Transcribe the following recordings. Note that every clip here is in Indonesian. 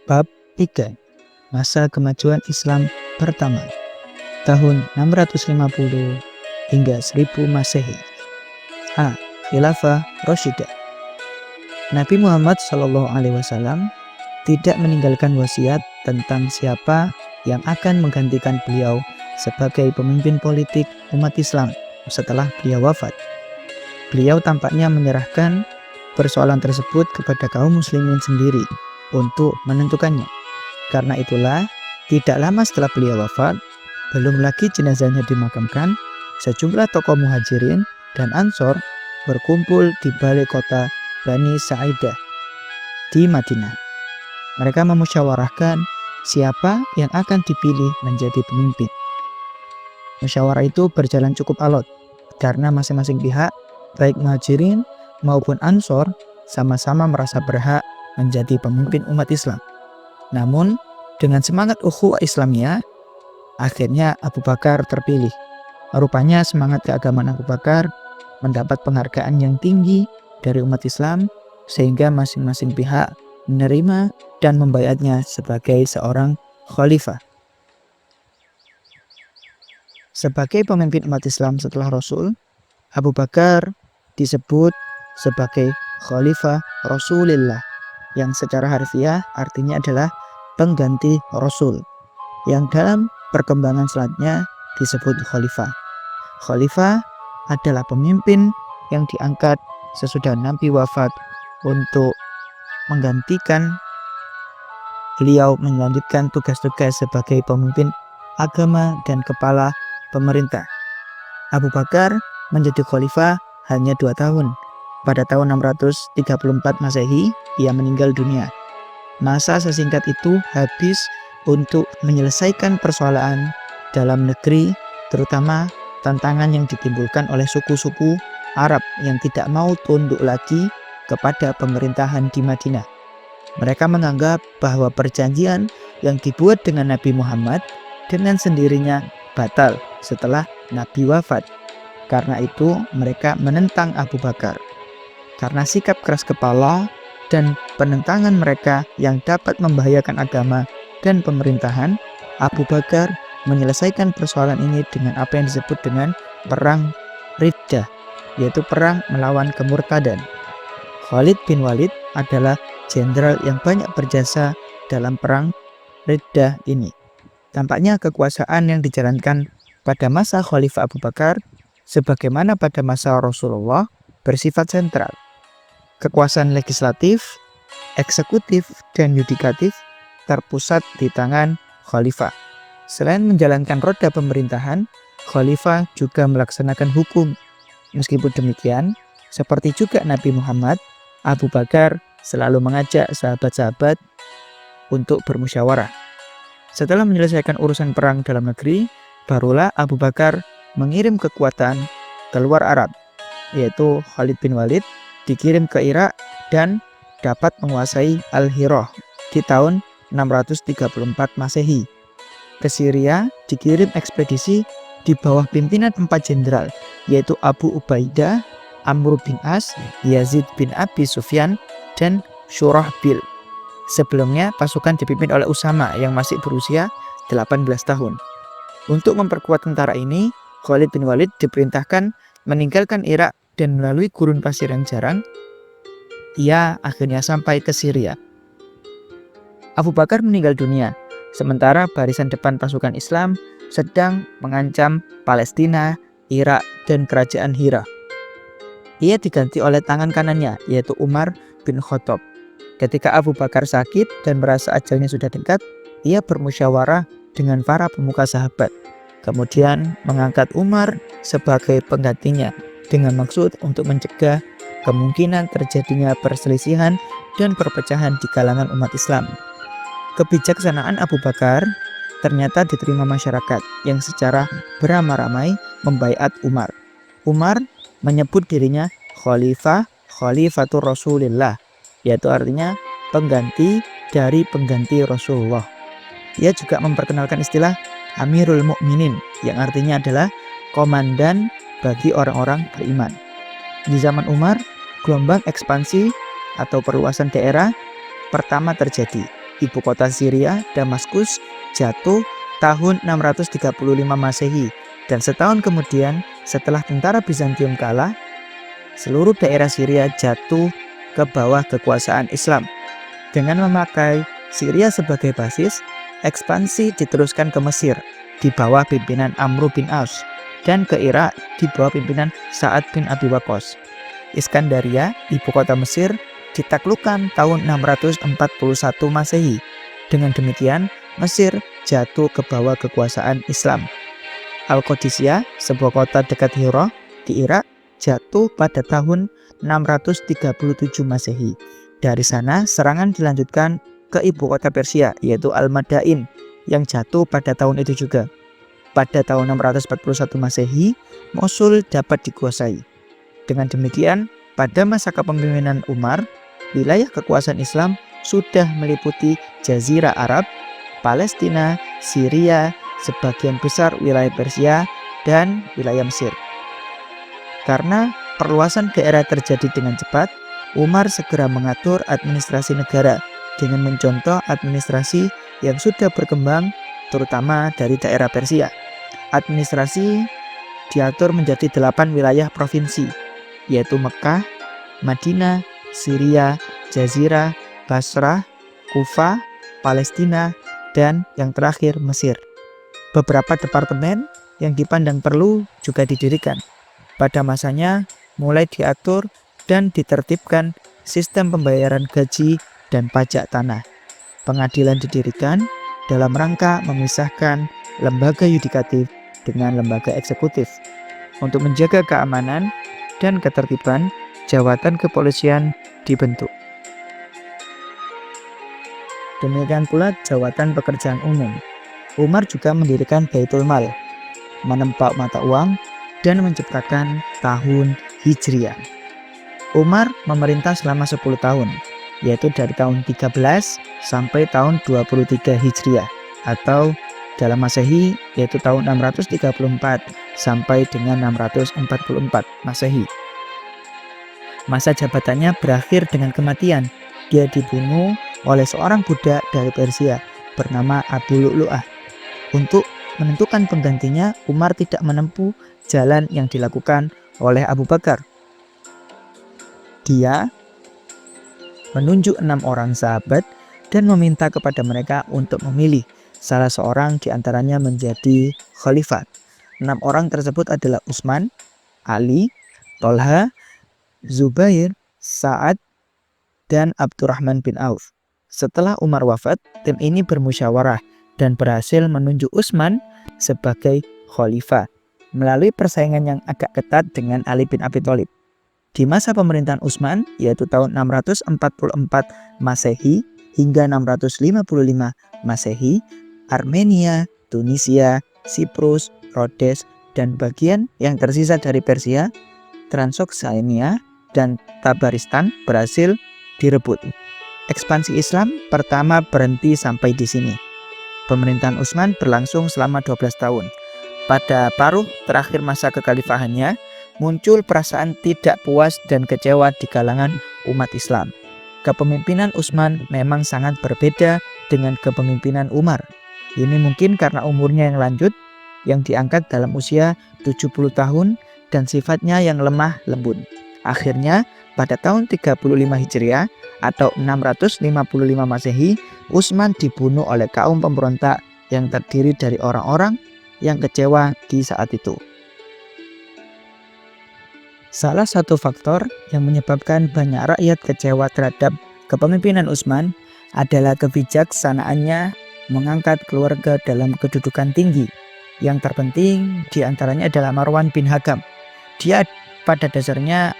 Bab 3. Masa kemajuan Islam pertama, tahun 650 hingga 1000 Masehi. A. Khilafah Rasyidah. Nabi Muhammad SAW tidak meninggalkan wasiat tentang siapa yang akan menggantikan beliau sebagai pemimpin politik umat Islam setelah beliau wafat. Beliau tampaknya menyerahkan persoalan tersebut kepada kaum muslimin sendiri untuk menentukannya. Karena itulah, tidak lama setelah beliau wafat, belum lagi jenazahnya dimakamkan, sejumlah tokoh muhajirin dan ansor berkumpul di balai kota Bani Sa'idah di Madinah. Mereka memusyawarahkan siapa yang akan dipilih menjadi pemimpin. Musyawarah itu berjalan cukup alot, karena masing-masing pihak, baik muhajirin maupun ansor, sama-sama merasa berhak menjadi pemimpin umat Islam. Namun, dengan semangat ukhuwah Islamiyah, akhirnya Abu Bakar terpilih. Rupanya semangat keagamaan Abu Bakar mendapat penghargaan yang tinggi dari umat Islam, sehingga masing-masing pihak menerima dan membayatnya sebagai seorang khalifah. Sebagai pemimpin umat Islam setelah Rasul, Abu Bakar disebut sebagai Khalifah Rasulillah, yang secara harfiah artinya adalah pengganti Rasul, yang dalam perkembangan selanjutnya disebut Khalifah. Khalifah adalah pemimpin yang diangkat sesudah Nabi wafat untuk menggantikan beliau melanjutkan tugas-tugas sebagai pemimpin agama dan kepala pemerintah. Abu Bakar menjadi khalifah hanya 2 tahun. Pada tahun 634 Masehi, ia meninggal dunia. Masa sesingkat itu habis untuk menyelesaikan persoalan dalam negeri, terutama tantangan yang ditimbulkan oleh suku-suku Arab yang tidak mau tunduk lagi kepada pemerintahan di Madinah. Mereka menganggap bahwa perjanjian yang dibuat dengan Nabi Muhammad dengan sendirinya batal setelah Nabi wafat. Karena itu mereka menentang Abu Bakar. Karena sikap keras kepala dan penentangan mereka yang dapat membahayakan agama dan pemerintahan, Abu Bakar menyelesaikan persoalan ini dengan apa yang disebut dengan perang Riddah, yaitu perang melawan kemurtadan. Khalid bin Walid adalah jenderal yang banyak berjasa dalam perang Riddah ini. Tampaknya kekuasaan yang dijalankan pada masa Khalifah Abu Bakar, sebagaimana pada masa Rasulullah, bersifat sentral. Kekuasaan legislatif, eksekutif, dan yudikatif terpusat di tangan khalifah. Selain menjalankan roda pemerintahan, khalifah juga melaksanakan hukum. Meskipun demikian, seperti juga Nabi Muhammad, Abu Bakar selalu mengajak sahabat-sahabat untuk bermusyawarah. Setelah menyelesaikan urusan perang dalam negeri, barulah Abu Bakar mengirim kekuatan keluar Arab, yaitu Khalid bin Walid dikirim ke Irak dan dapat menguasai Al-Hirah di tahun 634 Masehi. Ke Syria dikirim ekspedisi di bawah pimpinan 4 jenderal, yaitu Abu Ubaidah, Amr bin As, Yazid bin Abi Sufyan, dan Syurahbil. Sebelumnya pasukan dipimpin oleh Usama yang masih berusia 18 tahun. Untuk memperkuat tentara ini, Khalid bin Walid diperintahkan meninggalkan Irak dan melalui gurun pasir yang jarang, ia akhirnya sampai ke Syria. Abu Bakar meninggal dunia, sementara barisan depan pasukan Islam sedang mengancam Palestina, Irak, dan kerajaan Hira. Ia diganti oleh tangan kanannya, yaitu Umar bin Khattab. Ketika Abu Bakar sakit dan merasa ajalnya sudah dekat, ia bermusyawarah dengan para pemuka sahabat. Kemudian mengangkat Umar sebagai penggantinya dengan maksud untuk mencegah kemungkinan terjadinya perselisihan dan perpecahan di kalangan umat Islam. Kebijaksanaan Abu Bakar ternyata diterima masyarakat yang secara beramai-ramai membaiat Umar. Umar menyebut dirinya Khalifatur Rasulillah, yaitu artinya pengganti dari pengganti Rasulullah. Ia juga memperkenalkan istilah Amirul Mukminin, yang artinya adalah komandan bagi orang-orang beriman. Di zaman Umar, gelombang ekspansi atau perluasan daerah pertama terjadi. ibu kota Syria, Damaskus, jatuh tahun 635 Masehi. Dan setahun kemudian, setelah tentara Bizantium kalah, seluruh daerah Syria jatuh ke bawah kekuasaan Islam. Dengan memakai Syria sebagai basis, ekspansi diteruskan ke Mesir di bawah pimpinan Amr bin As dan ke Irak di bawah pimpinan Sa'ad bin Abi Waqqas. Iskandaria, ibu kota Mesir, ditaklukkan tahun 641 Masehi. Dengan demikian, Mesir jatuh ke bawah kekuasaan Islam. Al-Qadisiyah, sebuah kota dekat Hira di Irak, jatuh pada tahun 637 Masehi. Dari sana, serangan dilanjutkan ke ibu kota Persia, yaitu Al-Madain, yang jatuh pada tahun itu juga. Pada tahun 641 Masehi, Mosul dapat dikuasai. Dengan demikian, pada masa kepemimpinan Umar, wilayah kekuasaan Islam sudah meliputi Jazirah Arab, Palestina, Syria, sebagian besar wilayah Persia, dan wilayah Mesir. Karena perluasan daerah terjadi dengan cepat, Umar segera mengatur administrasi negara dengan mencontoh administrasi yang sudah berkembang, terutama dari daerah Persia. Administrasi diatur menjadi 8 wilayah provinsi, yaitu Mekah, Madinah, Syria, Jazirah, Basrah, Kufah, Palestina, dan yang terakhir Mesir. Beberapa departemen yang dipandang perlu juga didirikan. Pada masanya mulai diatur dan ditertibkan sistem pembayaran gaji dan pajak tanah. Pengadilan didirikan dalam rangka memisahkan lembaga yudikatif dengan lembaga eksekutif. Untuk menjaga keamanan dan ketertiban, jabatan kepolisian dibentuk. Demikian pula jabatan pekerjaan umum. Umar juga mendirikan Baitul Mal, menempa mata uang, dan menciptakan tahun Hijriah. Umar memerintah selama 10 tahun, yaitu dari tahun 13 sampai tahun 23 Hijriah, atau dalam Masehi yaitu tahun 634 sampai dengan 644 Masehi. Masa jabatannya berakhir dengan kematian. Dia dibunuh oleh seorang budak dari Persia bernama Abu Lu'lu'ah. Untuk menentukan penggantinya, Umar tidak menempuh jalan yang dilakukan oleh Abu Bakar. Dia menunjuk 6 orang sahabat dan meminta kepada mereka untuk memilih salah seorang di antaranya menjadi khalifah. 6 orang tersebut adalah Utsman, Ali, Tolha, Zubair, Sa'ad, dan Abdurrahman bin Auf. Setelah Umar wafat, tim ini bermusyawarah dan berhasil menunjuk Utsman sebagai khalifah melalui persaingan yang agak ketat dengan Ali bin Abi Thalib. Di masa pemerintahan Utsman, yaitu tahun 644 Masehi hingga 655 Masehi, Armenia, Tunisia, Siprus, Rhodes, dan bagian yang tersisa dari Persia, Transoxania, dan Tabaristan berhasil direbut. Ekspansi Islam pertama berhenti sampai di sini. Pemerintahan Utsman berlangsung selama 12 tahun. Pada paruh terakhir masa kekhalifahannya, muncul perasaan tidak puas dan kecewa di kalangan umat Islam. Kepemimpinan Utsman memang sangat berbeda dengan kepemimpinan Umar. Ini mungkin karena umurnya yang lanjut, yang diangkat dalam usia 70 tahun dan sifatnya yang lemah lembut. Akhirnya, pada tahun 35 Hijriah atau 655 Masehi, Utsman dibunuh oleh kaum pemberontak yang terdiri dari orang-orang yang kecewa di saat itu. Salah satu faktor yang menyebabkan banyak rakyat kecewa terhadap kepemimpinan Utsman adalah kebijaksanaannya mengangkat keluarga dalam kedudukan tinggi. Yang terpenting diantaranya adalah Marwan bin Hakam. Dia pada dasarnya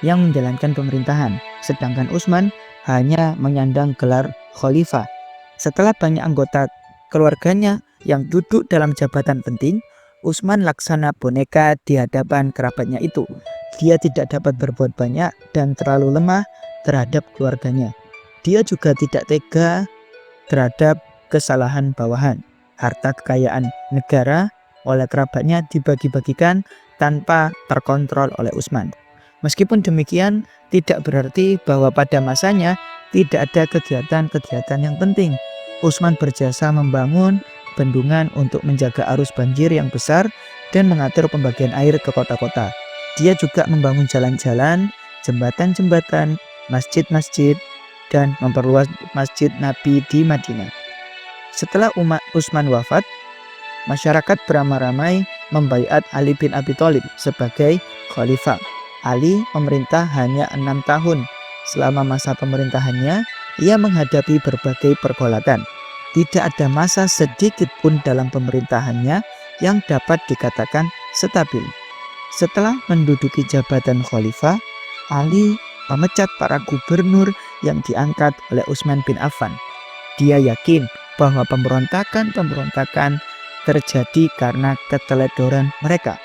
yang menjalankan pemerintahan, sedangkan Utsman hanya menyandang gelar khalifah. Setelah banyak anggota keluarganya yang duduk dalam jabatan penting, Utsman laksana boneka di hadapan kerabatnya itu. Dia tidak dapat berbuat banyak dan terlalu lemah terhadap keluarganya. Dia juga tidak tega terhadap kesalahan bawahan. Harta kekayaan negara oleh kerabatnya dibagi-bagikan tanpa terkontrol oleh Utsman. Meskipun demikian, tidak berarti bahwa pada masanya tidak ada kegiatan-kegiatan yang penting. Utsman berjasa membangun bendungan untuk menjaga arus banjir yang besar dan mengatur pembagian air ke kota-kota. Dia juga membangun jalan-jalan, jembatan-jembatan, masjid-masjid, dan memperluas masjid Nabi di Madinah. Setelah Utsman wafat, masyarakat beramai-ramai membaiat Ali bin Abi Thalib sebagai khalifah. Ali memerintah hanya 6 tahun. Selama masa pemerintahannya, ia menghadapi berbagai pergolakan. Tidak ada masa sedikit pun dalam pemerintahannya yang dapat dikatakan stabil. Setelah menduduki jabatan khalifah, Ali memecat para gubernur yang diangkat oleh Utsman bin Affan. Dia yakin bahwa pemberontakan terjadi karena keteledoran mereka.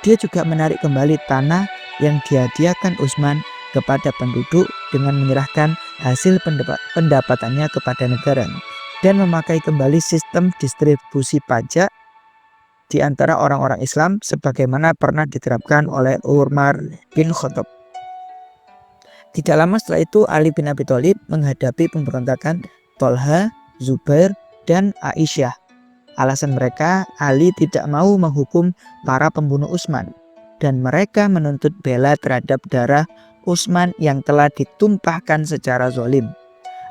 Dia juga menarik kembali tanah yang dihadiahkan Utsman kepada penduduk dengan menyerahkan hasil pendapatannya kepada negara dan memakai kembali sistem distribusi pajak di antara orang-orang Islam sebagaimana pernah diterapkan oleh Umar bin Khattab. Tidak lama setelah itu Ali bin Abi Thalib menghadapi pemberontakan Thalha, Zubair, dan Aisyah. Alasan mereka, Ali tidak mau menghukum para pembunuh Utsman dan mereka menuntut bela terhadap darah Utsman yang telah ditumpahkan secara zalim.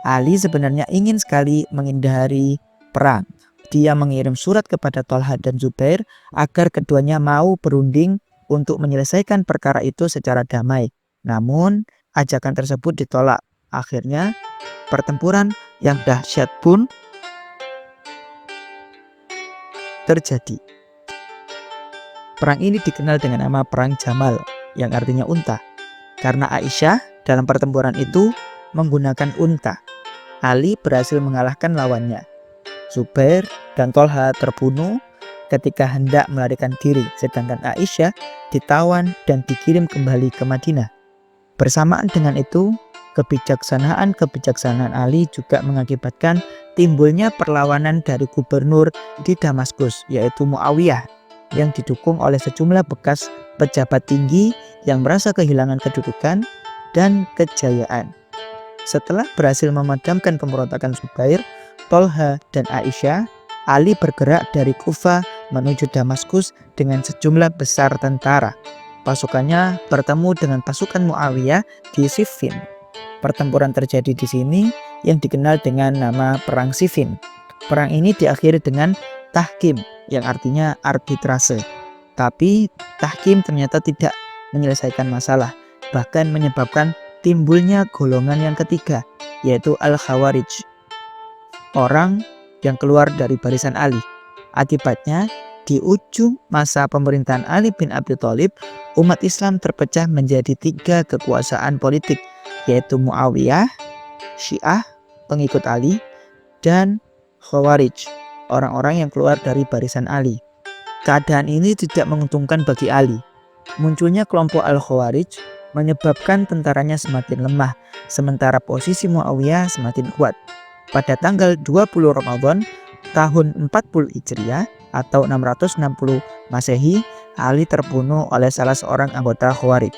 Ali sebenarnya ingin sekali menghindari perang. Dia mengirim surat kepada Thalha dan Zubair agar keduanya mau berunding untuk menyelesaikan perkara itu secara damai. Namun, ajakan tersebut ditolak. Akhirnya, pertempuran yang dahsyat pun terjadi. Perang ini dikenal dengan nama Perang Jamal, yang artinya unta. Karena Aisyah dalam pertempuran itu menggunakan unta. Ali berhasil mengalahkan lawannya. Zubair dan Thalha terbunuh ketika hendak melarikan diri, sedangkan Aisyah ditawan dan dikirim kembali ke Madinah. Bersamaan dengan itu, kebijaksanaan Ali juga mengakibatkan timbulnya perlawanan dari gubernur di Damaskus, yaitu Muawiyah, yang didukung oleh sejumlah bekas pejabat tinggi yang merasa kehilangan kedudukan dan kejayaan. Setelah berhasil memadamkan pemberontakan Zubair, Thalha, dan Aisyah, Ali bergerak dari Kufah menuju Damaskus dengan sejumlah besar tentara. Pasukannya bertemu dengan pasukan Muawiyah di Siffin. Pertempuran terjadi di sini yang dikenal dengan nama Perang Siffin. Perang ini diakhiri dengan tahkim, yang artinya arbitrase. Tapi tahkim ternyata tidak menyelesaikan masalah, bahkan menyebabkan timbulnya golongan yang ketiga, yaitu Al-Khawarij, orang yang keluar dari barisan Ali. Akibatnya, di ujung masa pemerintahan Ali bin Abi Thalib, umat Islam terpecah menjadi 3 kekuasaan politik, yaitu Muawiyah, Syiah, pengikut Ali, dan Khawarij, orang-orang yang keluar dari barisan Ali. Keadaan ini tidak menguntungkan bagi Ali. Munculnya kelompok Al-Khawarij menyebabkan tentaranya semakin lemah, sementara posisi Muawiyah semakin kuat. Pada tanggal 20 Ramadan tahun 40 Hijriah atau 660 Masehi, Ali terbunuh oleh salah seorang anggota Khawarij.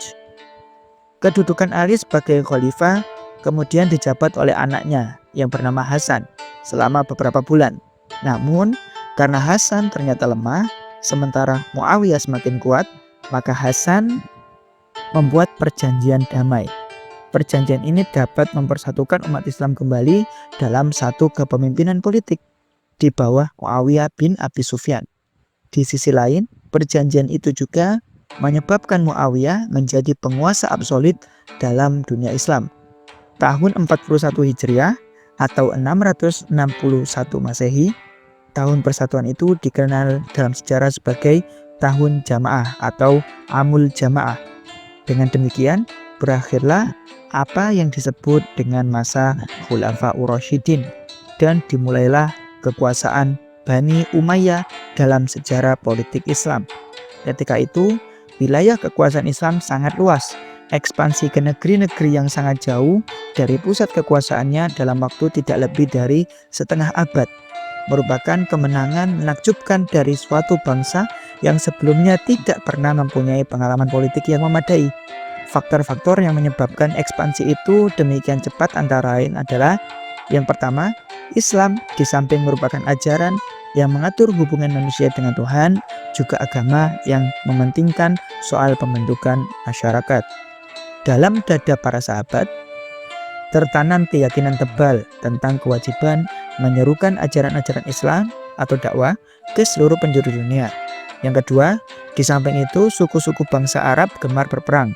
Kedudukan Ali sebagai khalifah kemudian dijabat oleh anaknya yang bernama Hasan selama beberapa bulan. Namun, karena Hasan ternyata lemah, sementara Muawiyah semakin kuat, maka Hasan membuat perjanjian damai. Perjanjian ini dapat mempersatukan umat Islam kembali dalam satu kepemimpinan politik di bawah Muawiyah bin Abi Sufyan. Di sisi lain, perjanjian itu juga menyebabkan Muawiyah menjadi penguasa absolut dalam dunia Islam. Tahun 41 Hijriah atau 661 Masehi, tahun persatuan itu dikenal dalam sejarah sebagai tahun jamaah atau Amul Jamaah. Dengan demikian, berakhirlah apa yang disebut dengan masa Khulafaur Rasyidin dan dimulailah kekuasaan Bani Umayyah dalam sejarah politik Islam. Ketika itu, wilayah kekuasaan Islam sangat luas, ekspansi ke negeri-negeri yang sangat jauh dari pusat kekuasaannya dalam waktu tidak lebih dari setengah abad, merupakan kemenangan menakjubkan dari suatu bangsa yang sebelumnya tidak pernah mempunyai pengalaman politik yang memadai. Faktor-faktor yang menyebabkan ekspansi itu demikian cepat antara lain adalah yang pertama, Islam di samping merupakan ajaran yang mengatur hubungan manusia dengan Tuhan, juga agama yang mementingkan soal pembentukan masyarakat. Dalam dada para sahabat, tertanam keyakinan tebal tentang kewajiban menyerukan ajaran-ajaran Islam atau dakwah ke seluruh penjuru dunia. Yang kedua, di samping itu suku-suku bangsa Arab gemar berperang.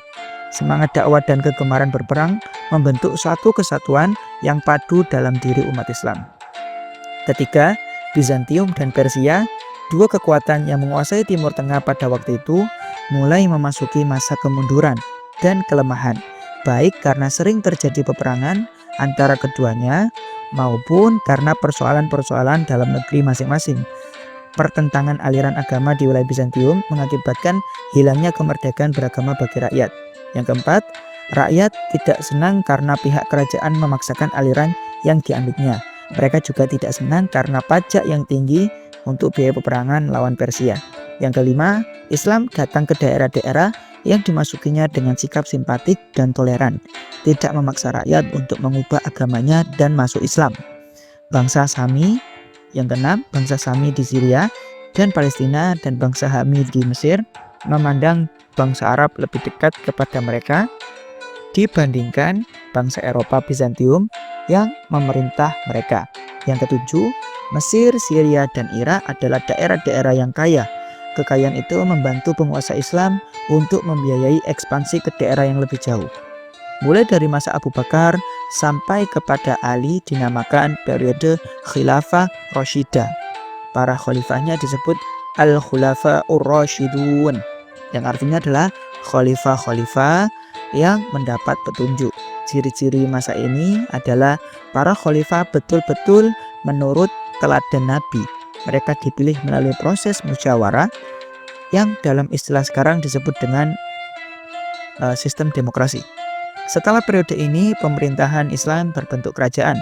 Semangat dakwah dan kegemaran berperang membentuk suatu kesatuan yang padu dalam diri umat Islam. Ketiga, Bizantium dan Persia, dua kekuatan yang menguasai Timur Tengah pada waktu itu, mulai memasuki masa kemunduran dan kelemahan, baik karena sering terjadi peperangan antara keduanya maupun karena persoalan-persoalan dalam negeri masing-masing. Pertentangan aliran agama di wilayah Bizantium mengakibatkan hilangnya kemerdekaan beragama bagi rakyat. Yang keempat, rakyat tidak senang karena pihak kerajaan memaksakan aliran yang dianutnya. Mereka juga tidak senang karena pajak yang tinggi untuk biaya peperangan lawan Persia. Yang kelima, Islam datang ke daerah-daerah yang dimasukinya dengan sikap simpatik dan toleran, tidak memaksa rakyat untuk mengubah agamanya dan masuk Islam. Bangsa Sami, yang keenam, bangsa Sami di Syria dan Palestina dan bangsa Hamid di Mesir memandang bangsa Arab lebih dekat kepada mereka dibandingkan bangsa Eropa Bizantium yang memerintah mereka. Yang ketujuh, Mesir, Syria, dan Irak adalah daerah-daerah yang kaya. Kekayaan itu membantu penguasa Islam untuk membiayai ekspansi ke daerah yang lebih jauh. Mulai dari masa Abu Bakar sampai kepada Ali dinamakan periode Khilafah Rashidah. Para khalifahnya disebut Al-Khulafa'ur Rasyidun, yang artinya adalah khalifah-khalifah yang mendapat petunjuk. Ciri-ciri masa ini adalah para khalifah betul-betul menurut teladan Nabi. Mereka dipilih melalui proses musyawarah yang dalam istilah sekarang disebut dengan sistem demokrasi. Setelah periode ini, pemerintahan Islam berbentuk kerajaan.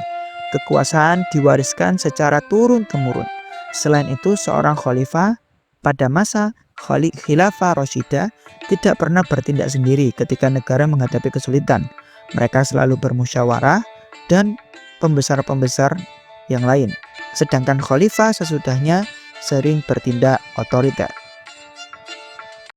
Kekuasaan diwariskan secara turun-temurun. Selain itu, seorang khalifah pada masa Khilafah Rashidah tidak pernah bertindak sendiri ketika negara menghadapi kesulitan. Mereka selalu bermusyawarah dan pembesar-pembesar yang lain. Sedangkan khalifah sesudahnya sering bertindak otoriter.